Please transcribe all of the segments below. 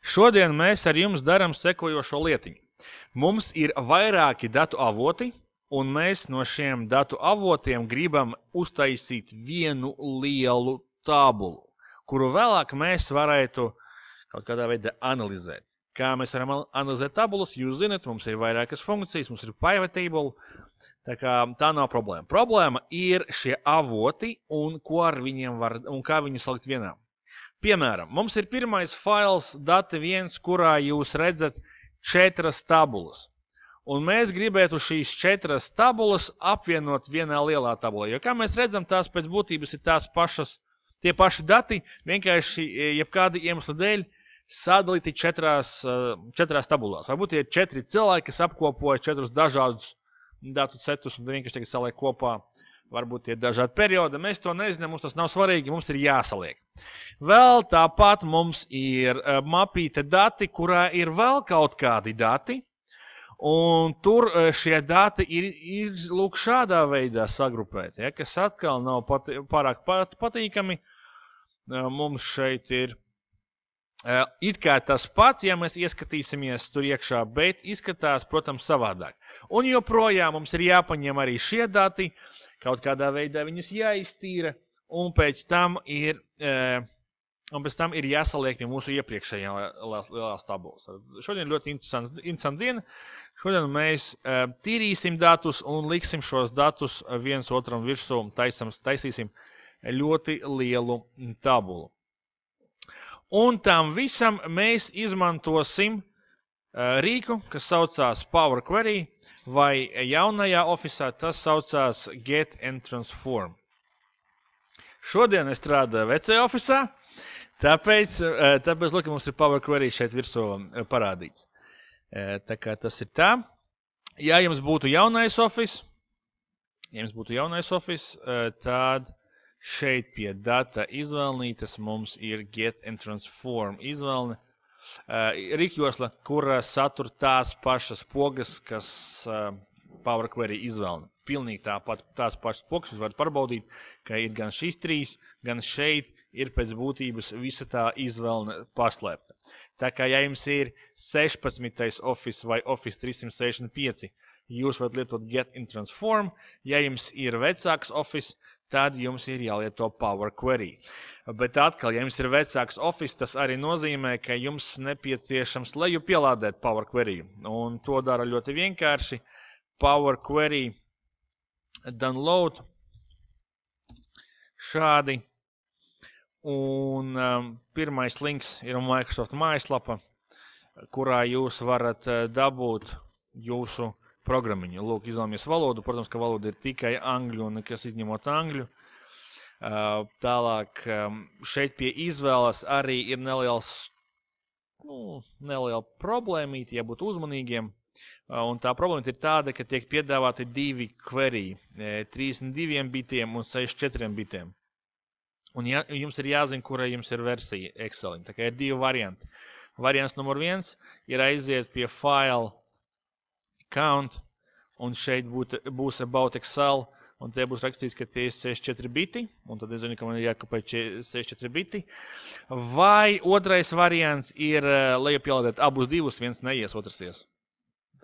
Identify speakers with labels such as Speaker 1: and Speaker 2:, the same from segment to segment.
Speaker 1: Šodien mēs ar jums darām sekojošo lietiņu. Mums ir vairāki datu avoti, un mēs no šiem datu avotiem gribam uztaisīt vienu lielu tabulu, kuru vēlāk mēs varētu kaut kādā veidā analizēt. Kā mēs varam analizēt tabulas, jūs zināt, mums ir vairākas funkcijas, mums ir pivot table, tā nav problēma. Problēma ir šie avoti un ko ar viņiem var, un kā viņus salikt vienā. Piemēram, mums ir pirmais fails data1, kurā jūs redzat 4 tabulas. Un mēs gribētu šīs 4 tabulas apvienot vienā lielā tabulā. Jo, kā mēs redzam, tās pēc būtības ir tie paši dati, vienkārši jebkāda iemesla dēļ sadalīti 4 tabulās. Varbūt ir 4 cilvēki, kas apkopoja 4 dažādus datu setus un vienkārši tagad saliek kopā. Varbūt ir dažādi periodi, mēs to nezinām, mums tas nav svarīgi, mums ir jāsaliek. Vēl tāpat mums ir mapīte dati, kurā ir vēl kaut kādi dati, un tur šie dati ir lūk šādā veidā sagrupēti, ja, kas atkal nav pārāk patīkami. Mums šeit ir it kā tas pats, ja mēs ieskatīsimies tur iekšā, bet izskatās, protams, savādāk. Un joprojām mums ir jāpaņem arī šie dati, kaut kādā veidā viņus jāiztīra, un pēc tam ir jāsaliek pie mūsu iepriekšējās tabulas. Šodien ļoti interesanta diena. Šodien mēs tīrīsim datus un liksim šos datus viens otram virsū, taisīsim ļoti lielu tabulu. Un tam visam mēs izmantosim rīku, kas saucās Power Query, vai jaunajā ofisā tas saucās Get and Transform. Šodien es strādāju vecajā ofisā, tāpēc lūk, mums ir Power Query šeit virsū parādīts. Tā kā tas ir tā. Ja jums būtu jaunais ofis, tad šeit pie data izvēlnītes mums ir Get and Transform izvēlne. Rīkjosla, kura satur tās pašas pogas, kas Power Query izvēlne. Pilnīgi tās pašas pogas, jūs varat pārbaudīt, ka ir gan šīs 3, gan šeit ir pēc būtības visa tā izvēlne paslēpta. Tā kā, ja jums ir 16. Office vai Office 365, jūs varat lietot Get and Transform. Ja jums ir vecāks Office, tad jums ir jālieto Power Query. Bet atkal, ja jums ir vecāks Office, tas arī nozīmē, ka jums nepieciešams leju pielādēt Power Query. Un to dara ļoti vienkārši. Power Query download šādi. Un pirmais links ir Microsoft mājaslapa, kurā jūs varat dabūt jūsu programmiņu. Lūk, izvēlamies valodu. Protams, ka valoda ir tikai angļu un nekas izņemot angļu. Tālāk šeit pie izvēles arī ir neliela problēmīti, jābūt uzmanīgiem. Un tā problēma ir tāda, ka tiek piedāvāti 2 query, 32 bitiem un 64 bitiem. Un jums ir jāzina, kura jums ir versija Excelim. Tā kā ir 2 varianti. Variants numur 1 ir aiziet pie file count, un šeit būs about Excel, un te būs rakstīts, ka tie ir 64 biti, un tad es zinu, ka man ir jākopē 64 biti. Vai otrais variants ir lejupielādēt abus divus, viens neies, otrs ies.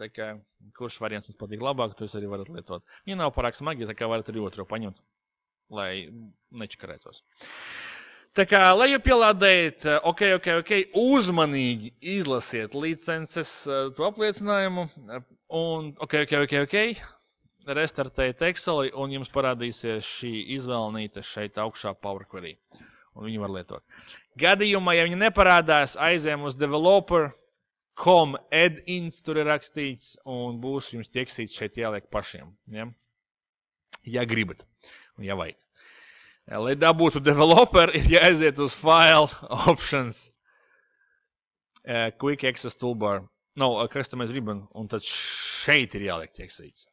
Speaker 1: Tā kā, kurš variants jums patīk labāk, to jūs arī varat lietot. Ja nav pārāk smagi, tā kā varat arī otro paņemt, lai nečakarētos. Tā kā lejupielādēt, ok, uzmanīgi izlasiet licences, to apliecinājumu, un ok, restartējiet Exceli, un jums parādīsies šī izvēlnīte šeit augšā Power Query, un viņu var lietot. Gadījumā, ja viņi neparādās, aizējam uz developer.com add-ins, tur ir rakstīts, un būs jums tieksīts šeit jāliek pašiem, ja gribat, un ja vajag. Lai dabūtu developer, ir jāaiziet uz File, Options, Quick Access Toolbar. Kas tam mēs gribam, un tad šeit ir jāliek tieksīts.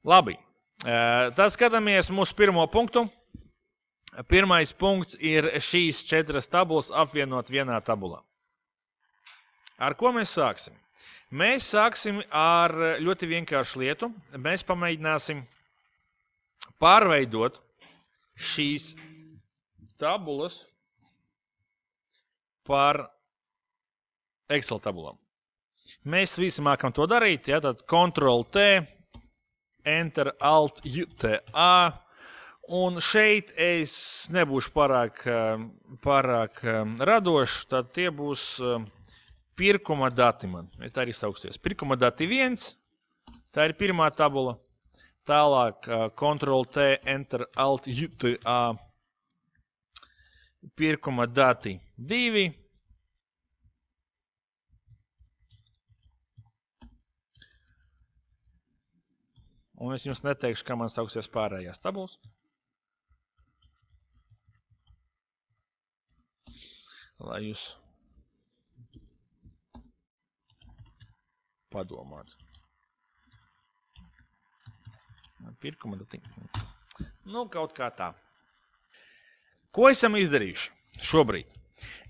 Speaker 1: Labi, tad skatāmies mūsu pirmo punktu. Pirmais punkts ir šīs 4 tabulas apvienot vienā tabulā. Ar ko mēs sāksim? Mēs sāksim ar ļoti vienkāršu lietu. Mēs pamēģināsim pārveidot šīs tabulas par Excel tabulām. Mēs visi mākam to darīt, ja, tad Ctrl-T, Enter, Alt, T-A, un šeit es nebūšu pārāk radošs, tad tie būs pirkuma dati man. Tā ir izsauksies. Pirkuma dati 1, tā ir pirmā tabula. Tālāk Ctrl-T, Enter, Alt, T-A, pirkuma dati 2. Un es jums neteikšu, kā man sauksies pārējās tabulas. Lai jūs padomātu. Pirkuma dati. Nu, kaut kā tā. Ko esam izdarījuši šobrīd?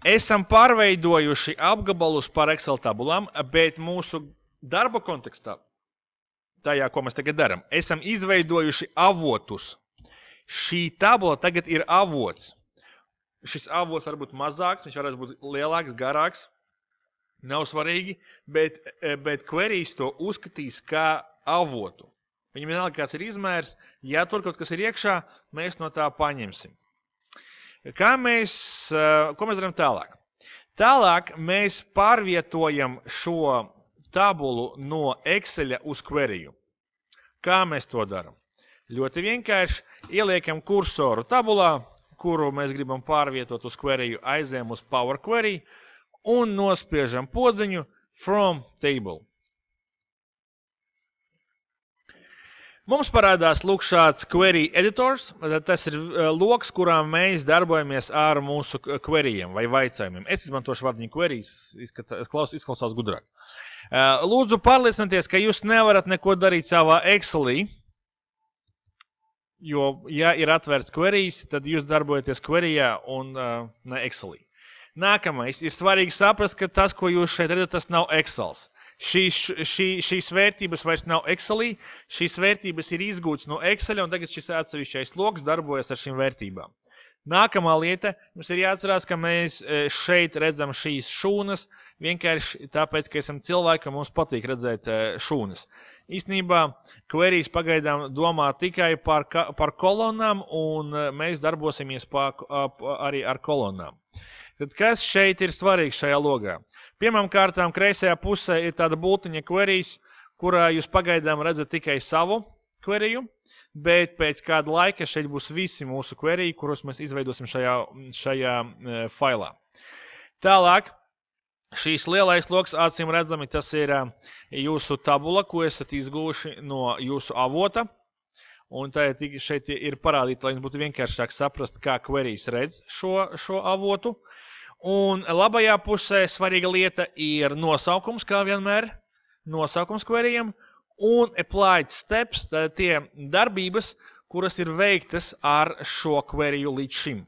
Speaker 1: Esam pārveidojuši apgabalus par Excel tabulām, bet mūsu darba kontekstā, tajā, ko mēs tagad daram, esam izveidojuši avotus. Šī tabula tagad ir avots. Šis avots var būt mazāks, viņš varētu būt lielāks, garāks, nav svarīgi, bet queries to uzskatīs kā avotu. Viņam vienalga, kāds ir izmērs, ja tur kaut kas ir iekšā, mēs no tā paņemsim. Ko mēs darām tālāk? Tālāk mēs pārvietojam šo tabulu no Exceļa uz queryju. Kā mēs to darām? Ļoti vienkārši ieliekam kursoru tabulā, kuru mēs gribam pārvietot uz queryju, aizējam uz Power Query un nospiežam podziņu From Table. Mums parādās lūk šāds query editors. Tas ir loks, kurā mēs darbojamies ar mūsu queryiem vai vaicājumiem. Es izmantošu vārdiņu queries, izklausās gudrāk. Lūdzu pārliecinieties, ka jūs nevarat neko darīt savā Excelī, jo, ja ir atvērts queries, tad jūs darbojaties queryjā un ne Excelī. Nākamais ir svarīgi saprast, ka tas, ko jūs šeit redzat, tas nav Excels. Šīs vērtības vairs nav Excelī, šīs vērtības ir izgūtas no Exceļa, un tagad šis atsevišķais loks darbojas ar šīm vērtībām. Nākamā lieta, mums ir jāatcerās, ka mēs šeit redzam šīs šūnas, vienkārši tāpēc, ka esam cilvēki, un mums patīk redzēt šūnas. Īstenībā, queries pagaidām domā tikai par kolonām, un mēs darbosimies arī ar kolonām. Tad kas šeit ir svarīgs šajā logā? Pirmām kārtām kreisajā pusē ir tāda bultiņa queries, kurā jūs pagaidām redzat tikai savu queryju, bet pēc kāda laika šeit būs visi mūsu queryji, kurus mēs izveidosim šajā failā. Tālāk, šīs lielais loks, acīm redzami, tas ir jūsu tabula, ko esat izgūši no jūsu avota. Un šeit ir parādīta, lai jums būtu vienkāršāk saprast, kā queries redz šo avotu. Un labajā pusē svarīga lieta ir nosaukums, kā vienmēr, nosaukums queryiem, un applied steps, tātad tie darbības, kuras ir veiktas ar šo queryju līdz šim.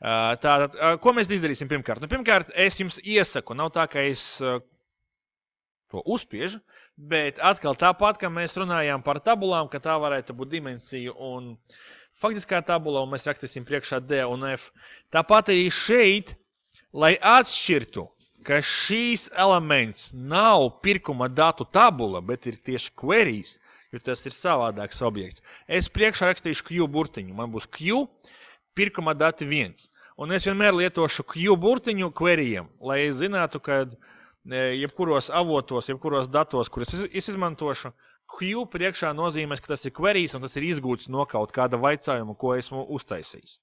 Speaker 1: Tātad, ko mēs izdarīsim pirmkārt? Nu, pirmkārt, es jums iesaku, nav tā, ka es to uzspiežu, bet atkal tāpat, ka mēs runājām par tabulām, ka tā varētu būt dimensija un faktiskā tabula, un mēs rakstīsim priekšā D un F. Tāpat arī šeit, lai atšķirtu, ka šīs elements nav pirkuma datu tabula, bet ir tieši queries, jo tas ir savādāks objekts. Es priekšā rakstīšu Q burtiņu. Man būs Q, pirkuma dati 1. Un es vienmēr lietošu Q burtiņu queryiem, lai es zinātu, ka jebkuros avotos, jebkuros datos, kurus es izmantošu, Q priekšā nozīmēs, ka tas ir queries un tas ir izgūts no kaut kāda vaicājuma, ko esmu uztaisījis.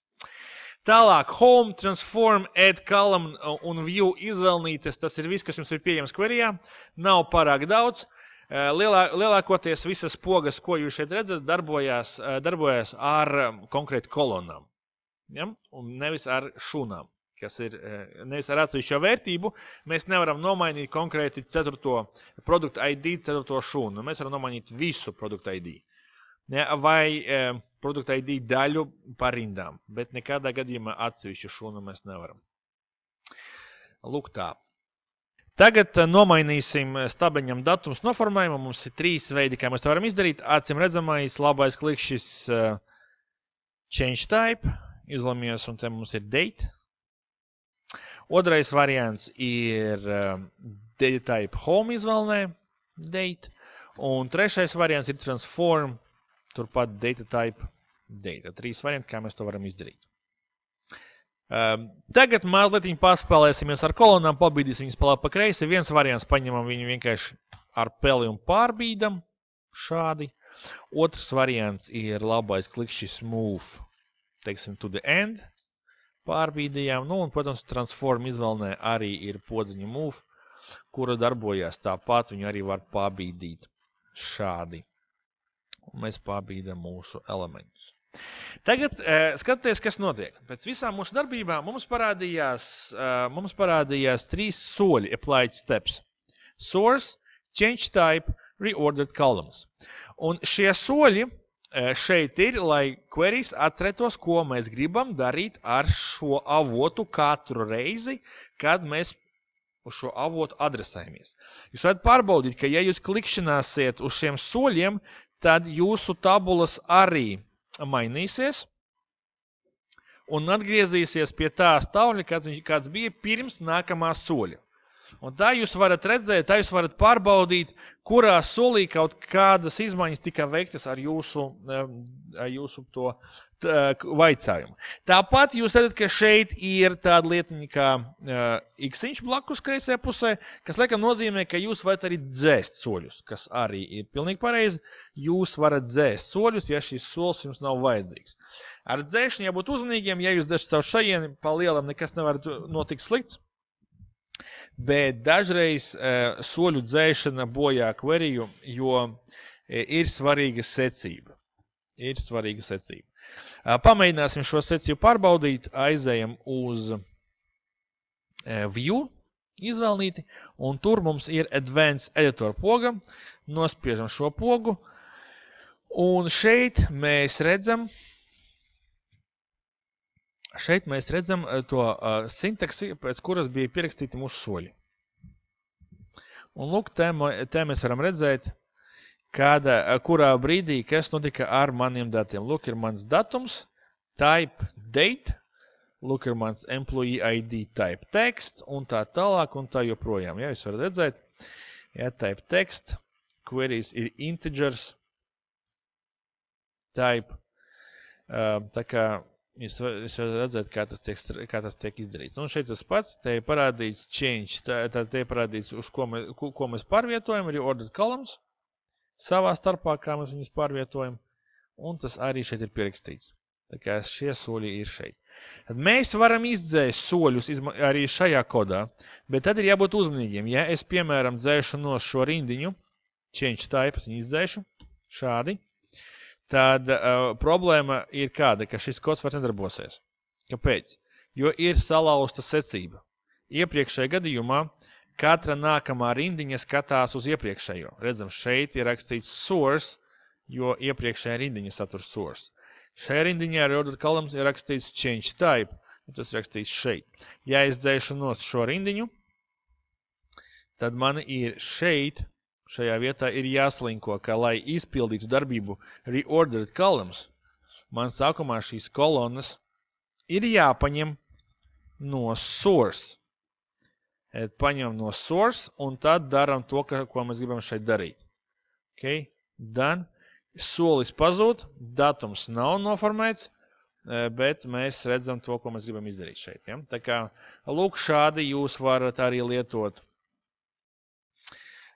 Speaker 1: Tālāk, home, transform, add column un view izvēlnītes, tas ir viss, kas jums ir pieejams queryjā, nav pārāk daudz. Lielākoties visas pogas, ko jūs šeit redzat, darbojas ar konkrēti kolonām, ja? Un nevis ar šūnām, kas ir nevis ar atsevišķo vērtību. Mēs nevaram nomainīt konkrēti 4. produktu ID, 4. šūnu. Mēs varam nomainīt visu produktu ID. Ja? Vai produktu ID daļu par rindām, bet nekādā gadījumā atsevišķu šūnu mēs nevaram. Lūk tā. Tagad nomainīsim stabiņam datums noformējumu. Mums ir 3 veidi, kā mēs to varam izdarīt. Acīm redzamais, labais kliks šis change type, izlēmies, un te mums ir date. Otrais variants ir data type home izvēlnē, date. Un trešais variants ir transform, turpat data type, data. 3 varianti, kā mēs to varam izdarīt. Tagad mazliet paspēlēsimies ar kolonām, pabīdīsim viņas pa kreisi. Viens variants paņemam viņu vienkārši ar peli un pārbīdam, šādi. Otrs variants ir labais klikšķis move, teiksim, to the end, pārbīdījām. Nu, un, protams, transform izvēlnē arī ir podziņa move, kura darbojās tāpat, viņu arī var pārbīdīt šādi. Un mēs pārbīdam mūsu elementus. Tagad skatieties, kas notiek. Pēc visām mūsu darbībām mums parādījās 3 soļi applied steps. Source, change type, reordered columns. Un šie soļi šeit ir, lai queries atcerētos, ko mēs gribam darīt ar šo avotu katru reizi, kad mēs uz šo avotu adresējamies. Jūs varat pārbaudīt, ka ja jūs klikšķināsiet uz šiem soļiem, tad jūsu tabulas arī mainīsies un atgriezīsies pie tā stāvļa, kāds bija pirms nākamā soļa. Un tā jūs varat redzēt, tā jūs varat pārbaudīt, kurā solī kaut kādas izmaiņas tika veiktas ar jūsu to vaicājumu. Tāpat jūs redzat, ka šeit ir tāda lietiņa kā x-iņš blakus kreisajā pusē, kas laikam nozīmē, ka jūs varat arī dzēst soļus, kas arī ir pilnīgi pareizi. Jūs varat dzēst soļus, ja šis solis jums nav vajadzīgs. Ar dzēšanu jābūt uzmanīgiem, ja jūs dzēšat savu šajieni, pa lielam nekas nevar notikt slikts. Bet dažreiz soļu dzēšana bojā queryju, jo ir svarīga secība. Pamēģināsim šo secību pārbaudīt, aizējam uz view izvēlnīti, un tur mums ir advanced editor poga, nospiežam šo pogu, un šeit mēs redzam to sintaksi, pēc kuras bija pierakstīti mūsu soļi. Un lūk, te mēs varam redzēt, kurā brīdī, kas notika ar maniem datiem. Lūk, ir mans datums, type date, lūk, ir mans employee ID type text, un tā tālāk, un tā joprojām. Ja, jūs varat redzēt, ja, type text, queries ir integers, type, tā kā jūs varat redzēt, kā tas tiek izdarīts. Un šeit tas pats, te ir parādīts change, te ir parādīts, uz ko mēs pārvietojam, reordered columns, savā starpā, kā mēs viņus pārvietojam, un tas arī šeit ir pierakstīts. Tā kā šie soļi ir šeit. Tad mēs varam izdzēst soļus arī šajā kodā, bet tad ir jābūt uzmanīgiem. Ja es, piemēram, dzēšu no šo rindiņu, change type, es viņu izdzēšu, šādi, tad problēma ir kāda, ka šis kods vairs nedarbosies. Kāpēc? Jo ir salauzta secība. Iepriekšējā gadījumā katra nākamā rindiņa skatās uz iepriekšējo. Redzam, šeit ir rakstīts source, jo iepriekšējā rindiņa satur source. Šajā rindiņā reordered columns ir rakstīts change type, un tas ir rakstīts šeit. Ja es dzēšu no šo rindiņu, tad man ir šeit, šajā vietā ir jāslinko, ka, lai izpildītu darbību reordered columns, man sākumā šīs kolonas ir jāpaņem no source. Paņem no source, un tad daram to, ko mēs gribam šeit darīt. Okay? Done. Solis pazūd, datums nav noformēts, bet mēs redzam to, ko mēs gribam izdarīt šeit. Ja? Tā kā, lūk, šādi jūs varat arī lietot.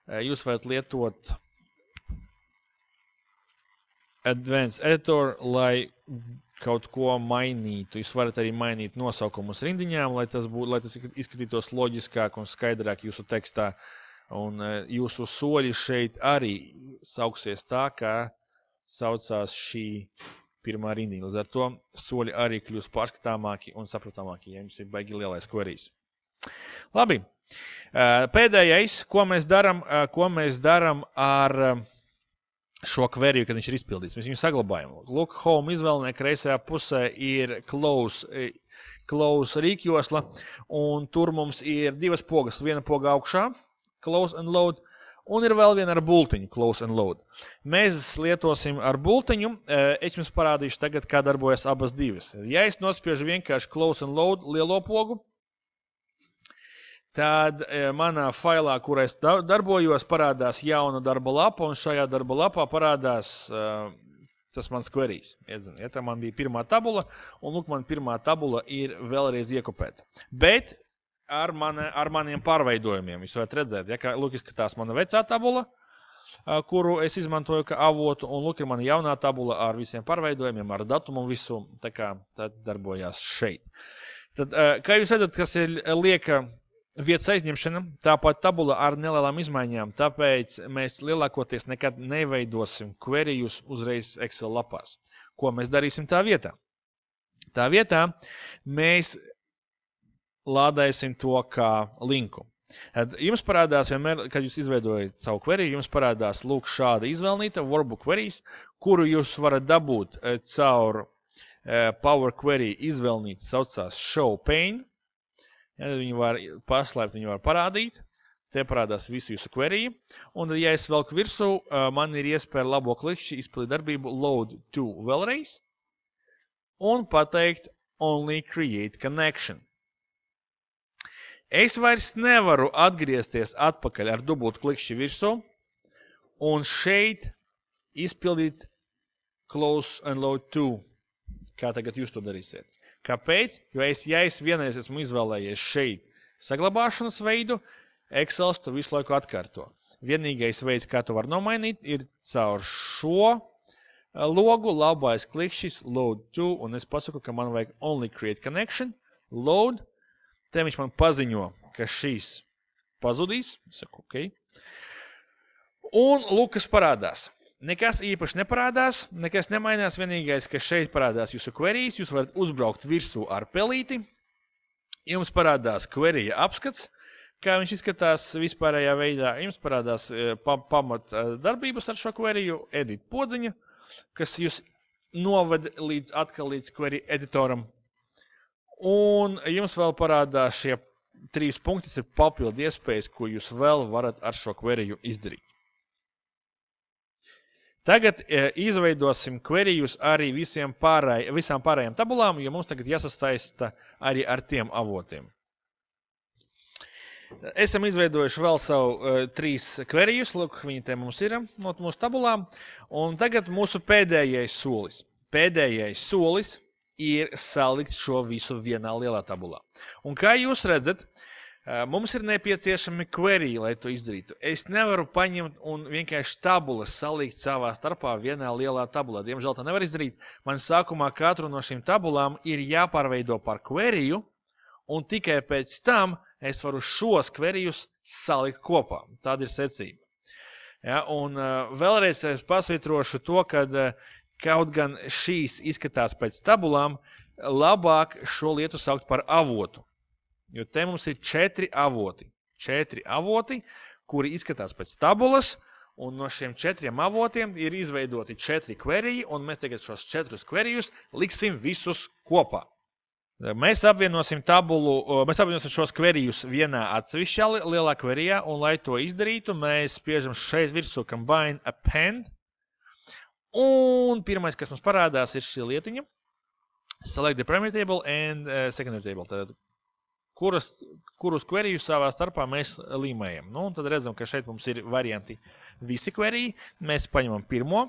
Speaker 1: Jūs varat lietot Advanced Editor, lai kaut ko mainītu. Jūs varat arī mainīt nosaukumus rindiņām, lai tas izskatītos loģiskāk un skaidrāk jūsu tekstā. Un jūsu soļi šeit arī sauksies tā, kā saucās šī pirmā rindiņa. Līdz ar to soļi arī kļūs pārskatāmāki un sapratāmāki, ja jums ir baigi lielais queries. Labi. Pēdējais, ko mēs daram ar šo query, kad viņš ir izpildīts. Mēs viņu saglabājam. Look, home izvēlnē kreisajā pusē ir close rīkjosla, un tur mums ir 2 pogas. Viena poga augšā, close and load, un ir vēl viena ar bultiņu, close and load. Mēs lietosim ar bultiņu. Es jums parādīšu tagad, kā darbojas abas divas. Ja es nospiežu vienkārši close and load lielo pogu, tad manā failā, kur es darbojos, parādās jauna darba lapa, un šajā darba lapā parādās tas mans queries. Ja tā man bija pirmā tabula, un lūk, man pirmā tabula ir vēlreiz iekopēta. Bet ar maniem pārveidojumiem. Jūs varat redzēt, ja, ka lūk, izskatās mana vecā tabula, kuru es izmantoju kā avotu, un lūk, ir mana jaunā tabula ar visiem pārveidojumiem, ar datumu un visu, tā kā tā darbojās šeit. Tad, kā jūs redzat, kas ir lieka vietas aizņemšana, tāpat tabula ar nelielām izmaiņām, tāpēc mēs lielākoties nekad neveidosim queryjus uzreiz Excel lapās. Ko mēs darīsim tā vietā? Tā vietā mēs lādēsim to kā linku. Jums parādās vienmēr, kad jūs izveidojat savu query, jums parādās lūk šāda izvēlnīta workbook queries, kuru jūs varat dabūt caur Power Query izvēlnīta saucās Show Pane. Ja, viņi var paslēpt, viņi var parādīt. Te parādās visu jūsu query. Un, ja es velku virsū, man ir iespēja ar labo klikšķi izpildīt darbību Load to vēlreiz un pateikt Only Create Connection. Es vairs nevaru atgriezties atpakaļ ar dubultu klikšķi virsū un šeit izpildīt Close and Load to, kā tagad jūs to darīsiet. Kāpēc? Jo ja es vienreiz esmu izvēlējies šeit saglabāšanas veidu, Excels to visu laiku atkārto. Vienīgais veids, kā to var nomainīt, ir caur šo logu labais klikšķis Load to, un es pasaku, ka man vajag Only Create Connection, Load, te viņš man paziņo, ka šīs pazudīs, saku, ok. Un lūk, kas parādās. Nekas īpaši neparādās, nekas nemainās, vienīgais, ka šeit parādās jūsu queries, jūs varat uzbraukt virsū ar pelīti, jums parādās query apskats, kā viņš izskatās vispārējā veidā, jums parādās pamat darbības ar šo queryju, edit podziņa, kas jūs noved atkal līdz query editoram, un jums vēl parādās šie 3 punkti, ir papildu iespējas, ko jūs vēl varat ar šo queryju izdarīt. Tagad izveidosim queryjus arī visām pārējām tabulām, jo mums tagad jāsastaista arī ar tiem avotiem. Esam izveidojuši vēl savu 3 queryjus, lūk, viņi te mums ir no mūsu tabulām, un tagad mūsu pēdējais solis. Pēdējais solis ir salikt šo visu vienā lielā tabulā. Un kā jūs redzat, mums ir nepieciešami query, lai to izdarītu. Es nevaru paņemt un vienkārši tabulas salikt savā starpā vienā lielā tabulā. Diemžēl tā nevar izdarīt. Man sākumā katru no šīm tabulām ir jāpārveido par queryju, un tikai pēc tam es varu šos queryjus salikt kopā. Tāda ir secība. Ja, un vēlreiz es pasvitrošu to, kad kaut gan šīs izskatās pēc tabulām, labāk šo lietu saukt par avotu. Jo te mums ir 4 avoti. 4 avoti, kuri izskatās pēc tabulas, un no šiem 4 avotiem ir izveidoti 4 queryji, un mēs tagad šos 4 queryjus liksim visus kopā. Mēs apvienosim šos queryjus vienā atsevišķā lielā queryjā, un lai to izdarītu, mēs spiežam šeit virsū Combine Append, un pirmais, kas mums parādās, ir šī lietiņa. Select the primary table and secondary table. Tad, kurus queryjus savā starpā mēs līmējam. Nu, un tad redzam, ka šeit mums ir varianti visi queryji. Mēs paņemam pirmo,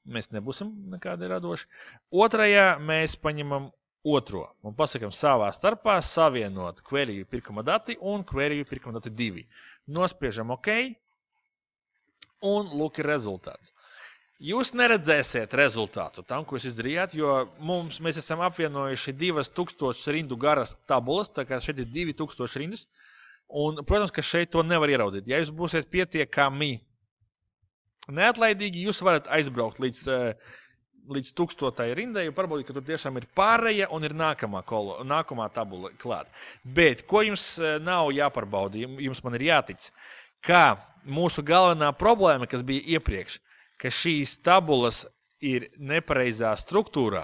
Speaker 1: mēs nebūsim nekādi radoši. Otrajā mēs paņemam otro un pasakam savā starpā savienot queryju pirkuma dati un queryju pirkuma dati 2. Nospiežam OK, un lūk ir rezultāts. Jūs neredzēsiet rezultātu tam, ko jūs izdarījāt, jo mēs esam apvienojuši 2000 rindu garas tabulas, tā kā šeit ir 2000 rindas, un, protams, ka šeit to nevar ieraudzīt. Ja jūs būsiet pietiekami neatlaidīgi, jūs varat aizbraukt līdz 1000 rindai, un pārbaudīt, ka tur tiešām ir pārēja un ir nākamā tabula klāt. Bet, ko jums nav jāpārbauda, jums man ir jātic, kā mūsu galvenā problēma, kas bija iepriekš, ka šīs tabulas ir nepareizā struktūrā.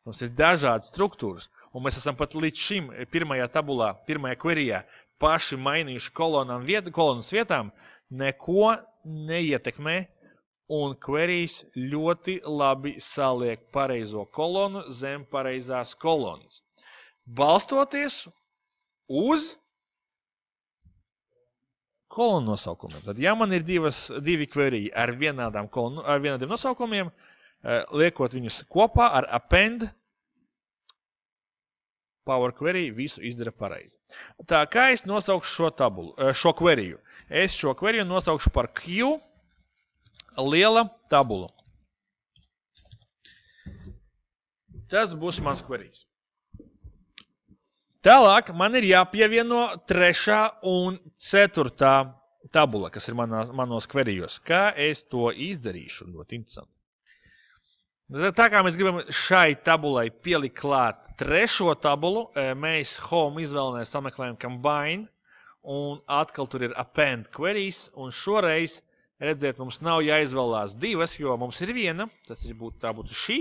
Speaker 1: Mums ir dažādas struktūras, un mēs esam pat līdz šim pirmajā tabulā, pirmajā queryjā paši mainījuši kolonas vietām, neko neietekmē, un querijs ļoti labi saliek pareizo kolonu zem pareizās kolonas. Balstoties uz kolonu nosaukumiem. Tad, ja man ir divi query ar vienādiem nosaukumiem, liekot viņus kopā ar append, Power Query visu izdara pareizi. Tā kā es nosaukšu šo queryju? Es šo queryju nosaukšu par Q liela tabula. Tas būs mans queryjs. Tālāk man ir jāpievieno 3. un 4. tabula, kas ir manos queryjos. Kā es to izdarīšu? Ļoti interesanti. Tā kā mēs gribam šai tabulai pielikt klāt 3. tabulu, mēs home izvēlamies sameklējam combine, un atkal tur ir append queries, un šoreiz, redziet, mums nav jāizvēlās 2, jo mums ir 1, tā būtu šī,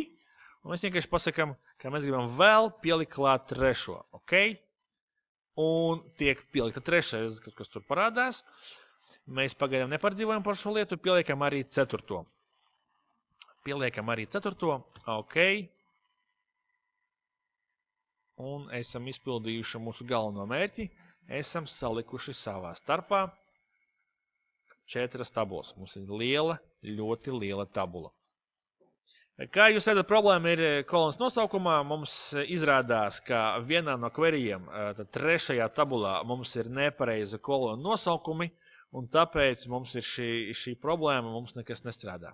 Speaker 1: un mēs vienkārši pasakam, ka mēs gribam vēl pielikt klāt 3. Ok? Un tiek pielikta 3, kas tur parādās. Mēs pagaidām nepardzīvojam par šo lietu, pieliekam arī 4. Ok. Un esam izpildījuši mūsu galveno mērķi. Esam salikuši savā starpā 4 tabulas. Mums ir ļoti liela tabula. Kā jūs redzat, problēma ir kolonas nosaukumā. Mums izrādās, ka vienā no queryiem, tad 3. tabulā, mums ir nepareiza kolona nosaukumi, un tāpēc mums ir šī problēma, mums nekas nestrādā.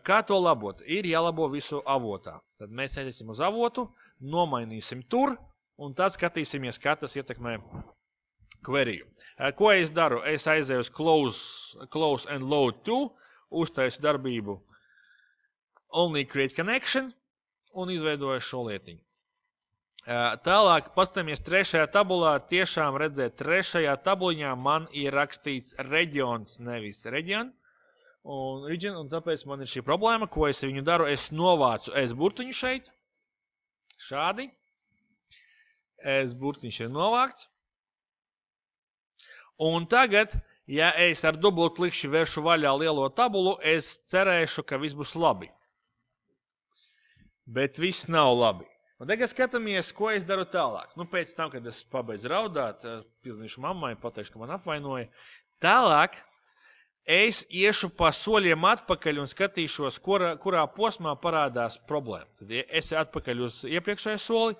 Speaker 1: Kā to labot? Ir jālabo visu avotā. Tad mēs aiziesim uz avotu, nomainīsim tur, un tad skatīsimies, kā tas ietekmē queryju. Ko es daru? Es aizēju uz close and load to, uztaisu darbību only create connection un izveidoju šo lietiņu. Tālāk, paskatāmies 3. tabulā, tiešām redzēt, 3. tabuliņā man ir rakstīts reģions, nevis region, un tāpēc man ir šī problēma, ko es viņu daru, es novācu S burtiņu šeit, šādi, S burtiņš ir novākts, un tagad, ja es ar dubultklikšķi vēršu vaļā lielo tabulu, es cerēšu, ka viss būs labi. Bet viss nav labi. Un tagad skatāmies, ko es daru tālāk. Pēc tam, kad es pabeidzu raudāt, pildīšu mammai, pateikšu, ka man apvainoja. Tālāk es iešu pa soļiem atpakaļ un skatīšos, kurā posmā parādās problēma. Tad es atpakaļ uz iepriekšējo soli,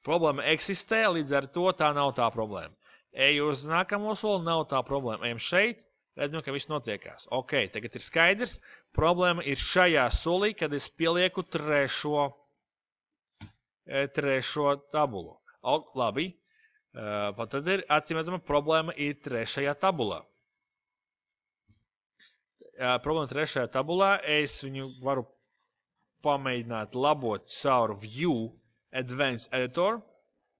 Speaker 1: problēma eksistē, līdz ar to tā nav tā problēma. Eju uz nākamo soli, nav tā problēma. Ejam šeit, redzam, ka viss notiekās. Ok, tagad ir skaidrs, problēma ir šajā solī, kad es pielieku 3. tabulu. Labi, tad ir acīmredzama problēma ir 3. tabulā. Problēma 3. tabulā, es viņu varu pamēģināt labot caur View Advanced Editor,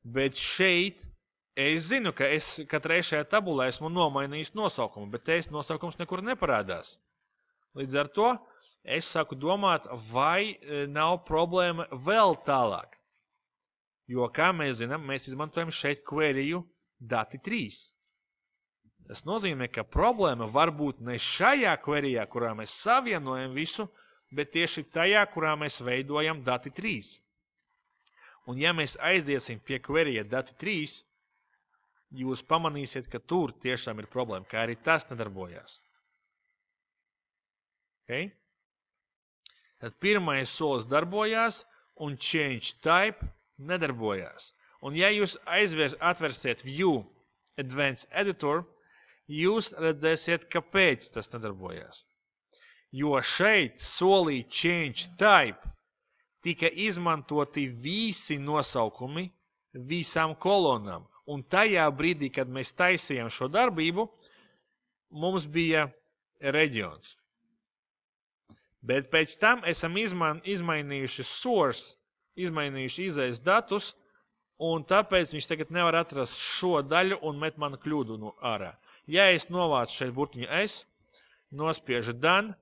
Speaker 1: bet šeit es zinu, ka 3. tabulā esmu nomainījis nosaukumu, bet te nosaukums nekur neparādās. Līdz ar to es sāku domāt, vai nav problēma vēl tālāk. Jo, kā mēs zinām, mēs izmantojam šeit queryju dati 3. Tas nozīmē, ka problēma var būt ne šajā queryjā, kurā mēs savienojam visu, bet tieši tajā, kurā mēs veidojam dati 3. Un ja mēs aiziesim pie queryja dati 3, jūs pamanīsiet, ka tur tiešām ir problēma, ka arī tas nedarbojās. Okay? Tad pirmais solis darbojās un change type nedarbojās. Un ja jūs atversiet View Advanced Editor, jūs redzēsiet, kāpēc tas nedarbojās. Jo šeit solī change type tika izmantoti visi nosaukumi visām kolonām. Un tajā brīdī, kad mēs taisījām šo darbību, mums bija reģions. Bet pēc tam esam izmainījuši source, izmainījuši izējas datus, un tāpēc viņš tagad nevar atrast šo daļu un met manu kļūdu ārā. Ja es novācu šeit burtiņu S, nospiežu done,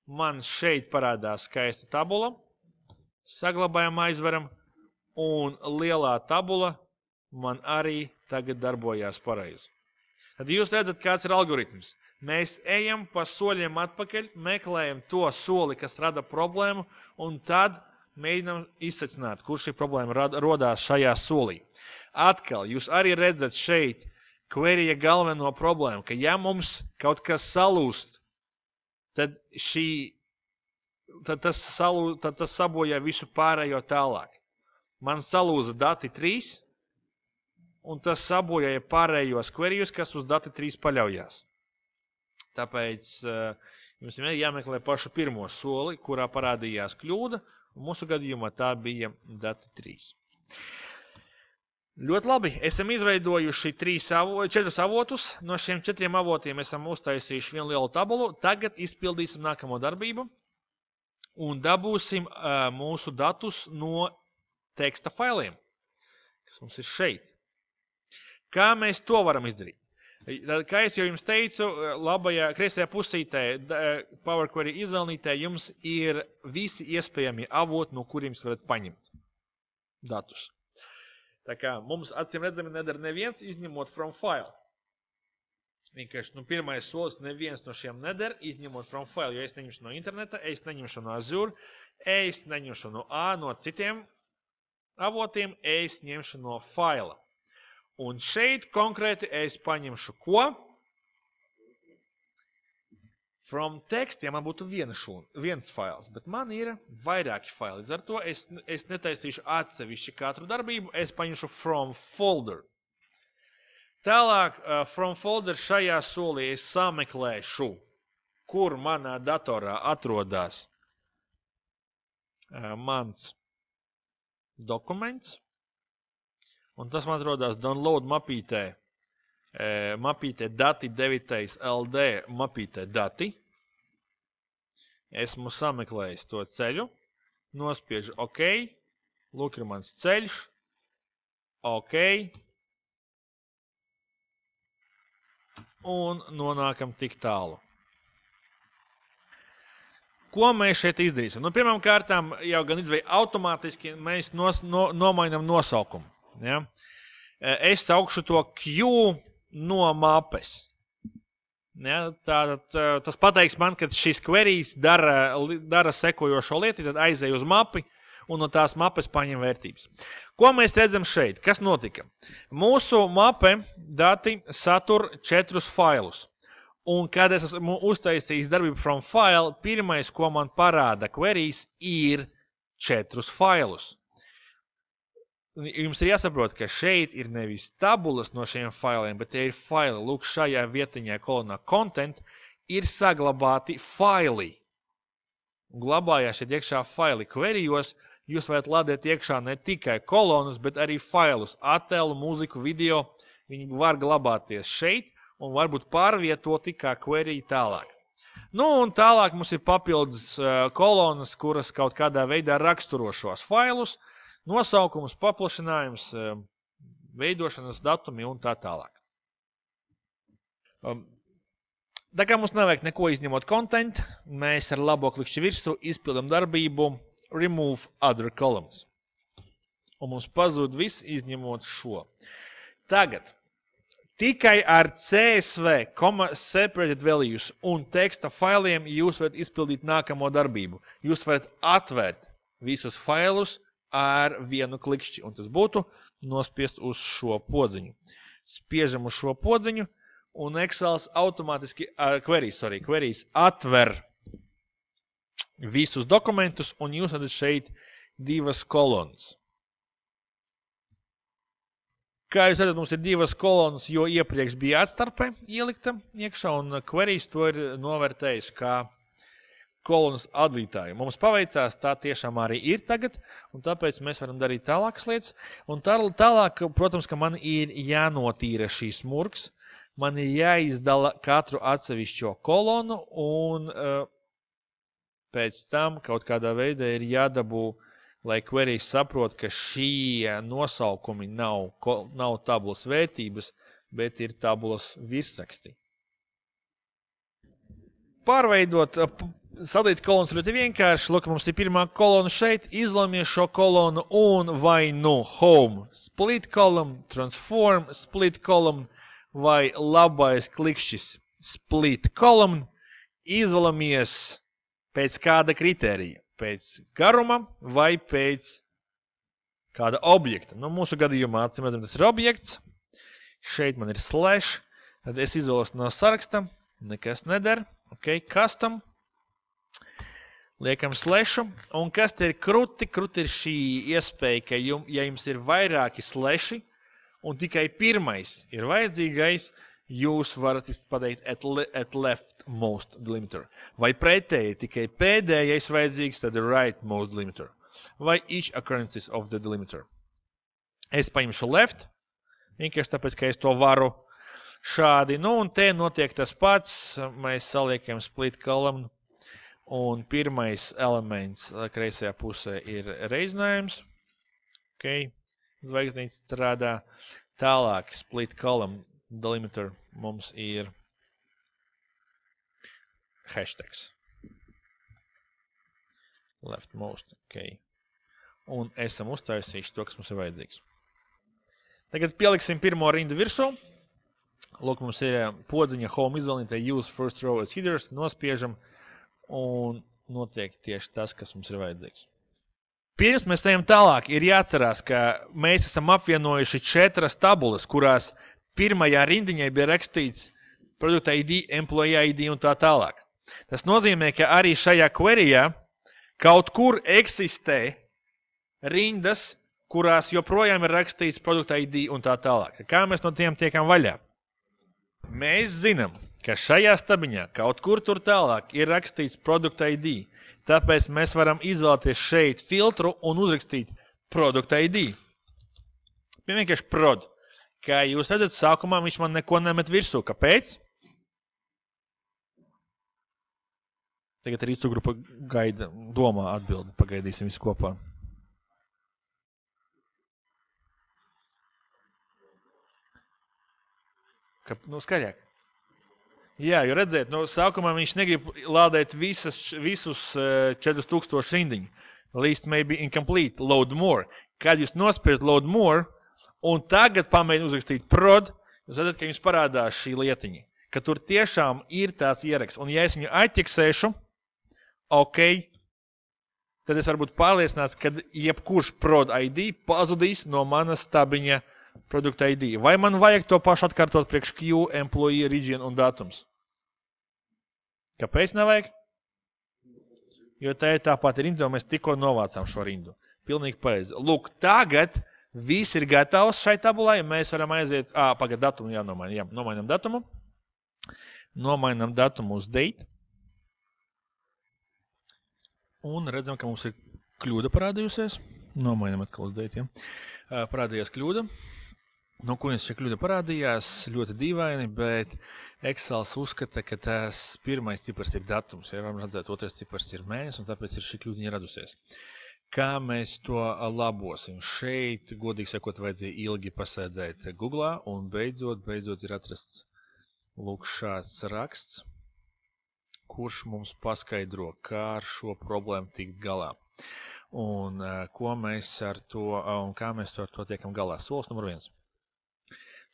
Speaker 1: man šeit parādās skaista tabula, saglabājam aizveram, un lielā tabula man arī tagad darbojās pareizi. Tad jūs redzat, kāds ir algoritms. Mēs ejam pa soļiem atpakaļ, meklējam to soli, kas rada problēmu, un tad mēģinām izsecināt, kur šī problēma rodās šajā solī. Atkal, jūs arī redzat šeit, queryja galveno problēmu, ka ja mums kaut kas salūst, tad tas sabojā visu pārējo tālāk. Man salūza dati 3, un tas sabojāja pārējos queryjus, kas uz dati 3 paļaujās. Tāpēc jums ir jāmeklē pašu pirmo soli, kurā parādījās kļūda, un mūsu gadījumā tā bija dati 3. Ļoti labi, esam izveidojuši 4 avotus, no šiem 4 avotiem esam uztaisījuši vienu lielu tabulu, tagad izpildīsim nākamo darbību un dabūsim mūsu datus no teksta failiem, kas mums ir šeit. Kā mēs to varam izdarīt? Kā es jau jums teicu, kreisajā pusītē, Power Query izvēlnītē, jums ir visi iespējami avoti, no kuriem jūs varat paņemt datus. Tā kā mums acīm redzami nedara neviens, izņemot from file. Vienkārši pirmais solis neviens no šiem nedara, izņemot from file, jo es neņemšu no interneta, es neņemšu no Azure, es neņemšu no citiem avotiem, es ņemšu no faila. Un šeit konkrēti es paņemšu ko? From text, ja man būtu viens fails, bet man ir vairāki faili. Līdz ar to es netaisīšu atsevišķi katru darbību, es paņemšu from folder. Tālāk, from folder šajā solī es sameklēšu, kur manā datorā atrodas mans dokuments. Un tas man atrodas download mapītē. Mapītē dati 9 LD mapītē dati. Esmu sameklējis to ceļu. Nospiežu OK. Lūk ir mans ceļš. OK. Un nonākam tik tālu. Ko mēs šeit izdarīsim? Pirmām kārtām jau gan izvēj automātiski mēs nomainam nosaukumu. Ja? Es saukšu to Q no mapes. Ja, tas pateiks man, ka šis querijs dara sekojošo lietu, tad aizej uz mapi un no tās mapes paņem vērtības. Ko mēs redzam šeit? Kas notika? Mūsu mape dati satur 4 failus. Un, kad es esmu uztaisījis darbību from file, pirmais, ko man parāda querijs, ir 4 failus. Jums ir jāsaprot, ka šeit ir nevis tabulas no šiem failiem, bet tie ir faili. Lūk, šajā vietiņā kolonā content ir saglabāti faili. Glabājās šeit iekšā faili. Queryjos jūs varat ladēt iekšā ne tikai kolonus, bet arī failus. Attēlu, mūziku, video. Viņi var glabāties šeit un varbūt pārvietoti kā query tālāk. Un tālāk mums ir papildus kolonas, kuras kaut kādā veidā raksturo šos failus. Nosaukums, paplašinājums, veidošanas datumi un tā tālāk. Tā kā mums nevajag neko izņemot content, mēs ar labo klikšķi virsū izpildam darbību remove other columns. Un mums pazūd viss izņemot šo. Tagad tikai ar CSV, separated values un teksta failiem jūs varat izpildīt nākamo darbību. Jūs varat atvērt visus failus ar vienu klikšķi, un tas būtu nospiest uz šo podziņu. Spiežam uz šo podziņu, un Excels automātiski, queries atver visus dokumentus, un jūs redzat šeit 2 kolonas. Kā jūs redzat, mums ir 2 kolonas, jo iepriekš bija atstarpe ielikta iekšā, un queries to ir novērtējis kā kolonas atlītāju. Mums paveicās, tā tiešām arī ir tagad, un tāpēc mēs varam darīt tālākas lietas. Un tālāk, protams, ka man ir jānotīra šīs smurks, man ir jāizdala katru atsevišķo kolonu, un pēc tam kaut kādā veidā ir jādabū, lai queries saprot, ka šie nosaukumi nav tabulas vērtības, bet ir tabulas virsraksti. Pārveidot, sadalīt kolonas ļoti vienkārši. Lūk, mums ir pirmā kolona šeit. Izlēmies šo kolonu un vai nu home split column, transform split column vai labais klikšķis split column. Izvēlamies pēc kāda kritērija. Pēc garuma vai pēc kāda objekta. Mūsu gadījumā, atcīm redzam, tas ir objekts. Šeit man ir slash, tad es izvēlos no saraksta, nekas neder, ok, custom, liekam slashu, un kas te ir kruti? Kruti ir šī iespēja, ka ja jums ir vairāki slashi, un tikai pirmais ir vajadzīgais, jūs varat pateikt at leftmost delimiter. Vai pretēji tikai pēdējais vajadzīgs, tad rightmost delimiter. Vai each occurrences of the delimiter. Es paņemšu left, vienkārši tāpēc, ka es to varu šādi. Nu, un te notiek tas pats. Mēs saliekam split column, un pirmais elements kreisajā pusē ir reizinājums. Ok, zvaigznīts strādā. Tālāk split column delimiter mums ir hashtags. Leftmost, ok. Un esam uztaisījuši to, kas mums ir vajadzīgs. Tagad pieliksim pirmo rindu virsū. Lūk, mums ir podziņa home izvēlītē use first row as headers, nospiežam un notiek tieši tas, kas mums ir vajadzīgs. Pirms mēs ejam tālāk, ir jāatcerās, ka mēs esam apvienojuši 4 tabulas, kurās pirmajā rindiņai bija rakstīts product ID, employee ID un tā tālāk. Tas nozīmē, ka arī šajā queryjā kaut kur eksistē rindas, kurās joprojām ir rakstīts product ID un tā tālāk. Kā mēs no tiem tiekam vaļā? Mēs zinām, ka šajā stabiņā kaut kur tur tālāk ir rakstīts product ID. Tāpēc mēs varam izvēlēties šeit filtru un uzrakstīt product ID. Vienkārši prod. Kā jūs redzat, sākumā viņš man neko nemet virsū. Kāpēc? Tagad arī cugrupa gaida, domā atbildi. Pagaidīsim visu kopā. Skaļāk. Jā, jo redzēt, sākumā viņš negrib lādēt visus 4000 rindiņu. List may be incomplete, load more. Kad jūs nospiežat load more, un tagad pamēģināt uzrakstīt prod, jūs redzat, ka jums parādās šī lietiņa. Ka tur tiešām ir tās ieraksts. Un ja es viņu atķeksēšu, ok, tad es varu būt pārliecināts, ka jebkurš prod ID pazudīs no manas stabiņa product ID. Vai man vajag to pašu atkārtot priekš Q, employee, region un datums? Kāpēc nevajag? Jo tā ir tā pati rinda, un mēs tikko novācām šo rindu. Pilnīgi pareizi. Lūk, tagad viss ir gatavs šai tabulai, un mēs varam aiziet... Pagad, datumu jānomaina. Jā, nomainam datumu. Nomainam datumu uz date. Un redzam, ka mums ir kļūda parādījusies. Nomainam atkal uz date, ja. Parādījās kļūda. No kurienes šī kļūda parādījās, ļoti dīvaini, bet Excels uzskata, ka tās pirmais cipars ir datums. Ja varam redzēt, otrais cipars ir mēnesis, un tāpēc ir šī kļūdiņa radusies. Kā mēs to labosim? Šeit, godīgi sakot, vajadzēja ilgi pasēdēt Googlā, un beidzot ir atrasts lūk šāds raksts, kurš mums paskaidro, kā ar šo problēmu tikt galā. Un ko mēs ar to, un kā mēs ar to tiekam galā. Solis numur 1.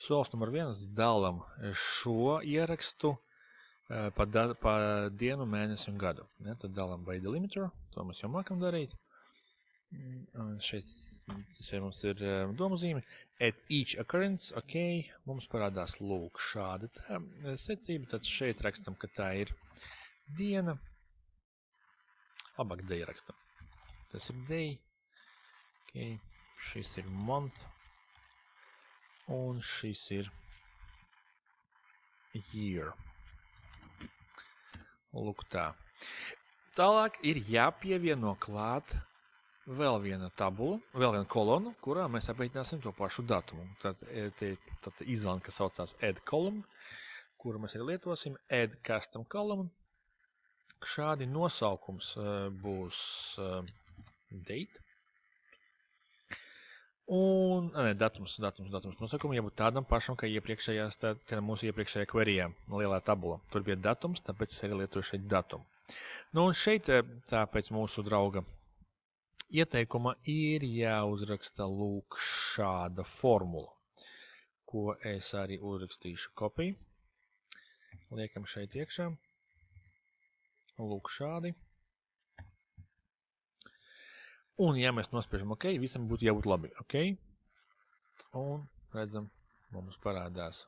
Speaker 1: Solis numur 1 dalam šo ierakstu pa dienu, mēnesi un gadu. Ja, tad dalam by delimiter, to mēs jau mākam darīt. Un šeit mums ir domazīme. At each occurrence, ok, mums parādās lūk šāda secība. Tad šeit rakstam, ka tā ir diena. Labāk day rakstam. Tas ir day. Ok, šis ir month. Un šis ir year. Lūk tā. Tālāk ir jāpievieno klāt vēl viena tabula, vēl viena kolona, kurā mēs aprēķināsim to pašu datumu. Tad izvēlam, kas saucās add column, kuru mēs arī lietosim, add custom column. Šādi nosaukums būs date. Un, datums nosaukuma jābūt tādam pašam, kā iepriekšējās, kā mūsu iepriekšējā queryjā, lielā tabula. Tur bija datums, tāpēc es arī lietoju šeit datumu. Nu, un šeit, tāpēc mūsu drauga ieteikuma ir jāuzraksta lūk šāda formula, ko es arī uzrakstīšu kopiju. Liekam šeit iekšā. Lūk šādi. Un, ja mēs nospiežam OK, visam būtu jābūt labi. OK. Un redzam, mums parādās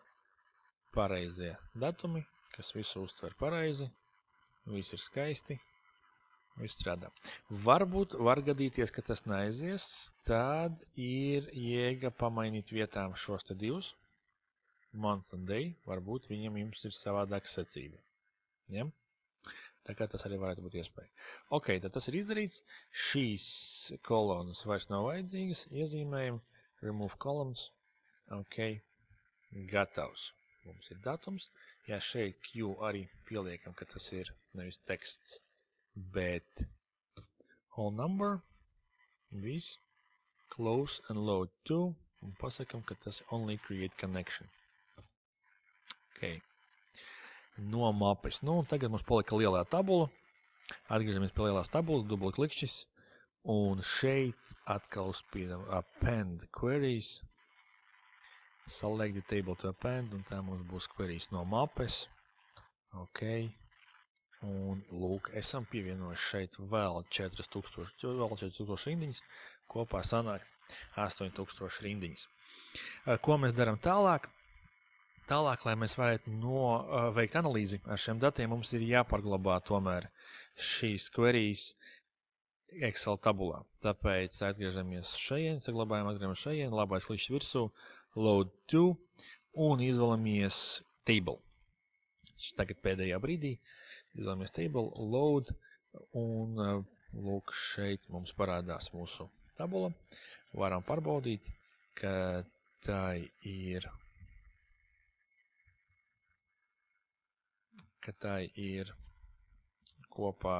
Speaker 1: pareizie datumi, kas visu uztver pareizi, viss ir skaisti, viss strādā. Varbūt var gadīties, ka tas neaizies, tad ir jēga pamainīt vietām šos te divus, month and day, varbūt viņam jums ir savādāka secība. Ja? Tā kā tas arī varētu būt iespēja. Ok, tad tas ir izdarīts, šīs kolonas vairs nav vajadzīgas, iezīmējam, remove columns, ok, gatavs. Mums ir datums, ja šeit Q arī pieliekam, ka tas ir nevis teksts, bet whole number, viss, close and load to, un pasakam, ka tas only create connection. Ok, no mapes. Nu, tagad mums palika lielā tabula, atgriežamies pie lielās tabulas, dubultklikšķis, un šeit atkal uzspīdam append queries, select the table to append, un tā mums būs queries no mapes. Ok. Un lūk, esam pievienojuši šeit vēl 4000 rindiņas. Kopā sanāk 8000 rindiņas. Ko mēs darām tālāk? Tālāk, lai mēs varētu veikt analīzi ar šiem datiem, mums ir jāparglabā tomēr šīs queries Excel tabulā. Tāpēc atgriežamies šajien, saglabājam, atgriežamies šajien, labais klišs virsū, load to, un izvēlamies table. Tagad pēdējā brīdī izvēlamies table, load, un lūk, šeit mums parādās mūsu tabula. Varam pārbaudīt, ka tā ir kopā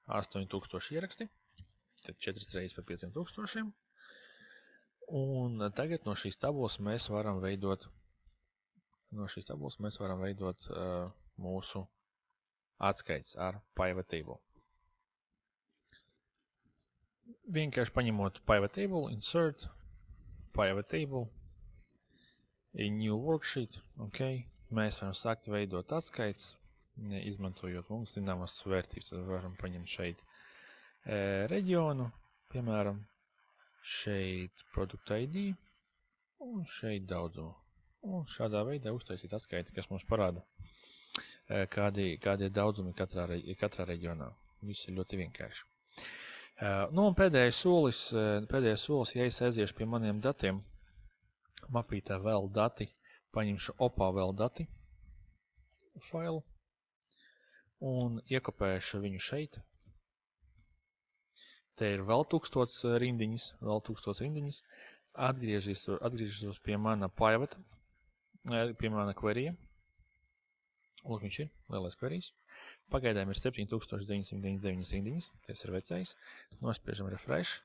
Speaker 1: 8000 ieraksti, tad 4 reizes par 5000. Un tagad no šīs tabulas mēs varam veidot mūsu atskaits ar pivot table. Vienkārši paņemot pivot table, insert, pivot table, in new worksheet, ok, mēs varam sākt veidot atskaits, izmantojot mums zināmas vērtības. Tad varam paņemt šeit reģionu, piemēram, šeit product ID un šeit daudzumu. Un šādā veidā uztaisīt atskaiti, kas mums parāda, kādi ir daudzumi katrā reģionā. Viss ir ļoti vienkārši. Nu un pēdējais solis, ja es aiziešu pie maniem datiem, mapītā vēl dati, paņemšu opā vēl dati failu un iekopēšu viņu šeit. Te ir vēl 1000 rindiņas, atgriežos pie mana pivota, pie mana queryja. Lūk, viņš ir, lielais querijs. Pagaidām ir 7999 rindiņas, tas ir vecais. Nospiežam refresh,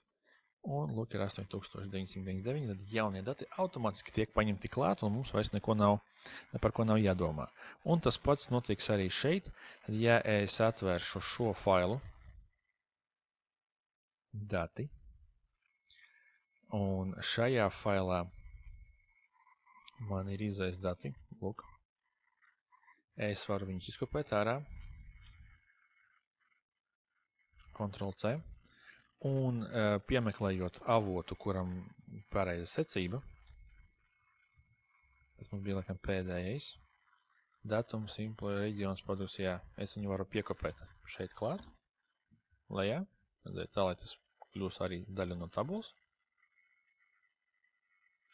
Speaker 1: un lūk, ir 8999, tad jaunie dati automātiski tiek paņemti klāt, un mums vairs par ko nav jādomā. Un tas pats notiks arī šeit, ja es atvēršu šo failu, dati, un šajā failā man ir izējas dati, lūk, es varu viņus izkopēt ārā, Ctrl+C, un piemeklējot avotu, kuram pareiza secība, tas mums bija laikam pēdējais, datums, simple, reģions, produkts, jā, es viņu varu piekopēt šeit klāt, lejā, tā, lai tas kļūs arī daļa no tabulas.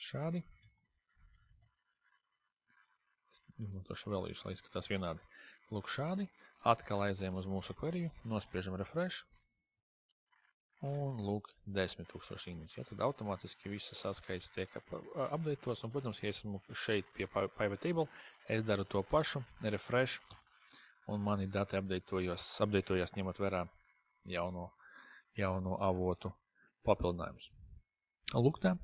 Speaker 1: Šādi. Izmantošu vēl jūs, lai izskatās vienādi. Lūk, šādi. Atkal aizējam uz mūsu queryju, nospiežam refresh. Un lūk, 10,000 rindiņas. Ja, tad automātiski visas atskaites tiek updatetos. Un, protams, ja esmu šeit pie pivot table, es daru to pašu, refresh. Un mani dati updatojās ņemot vērā jauno avotu papildinājumus. Lūk tā.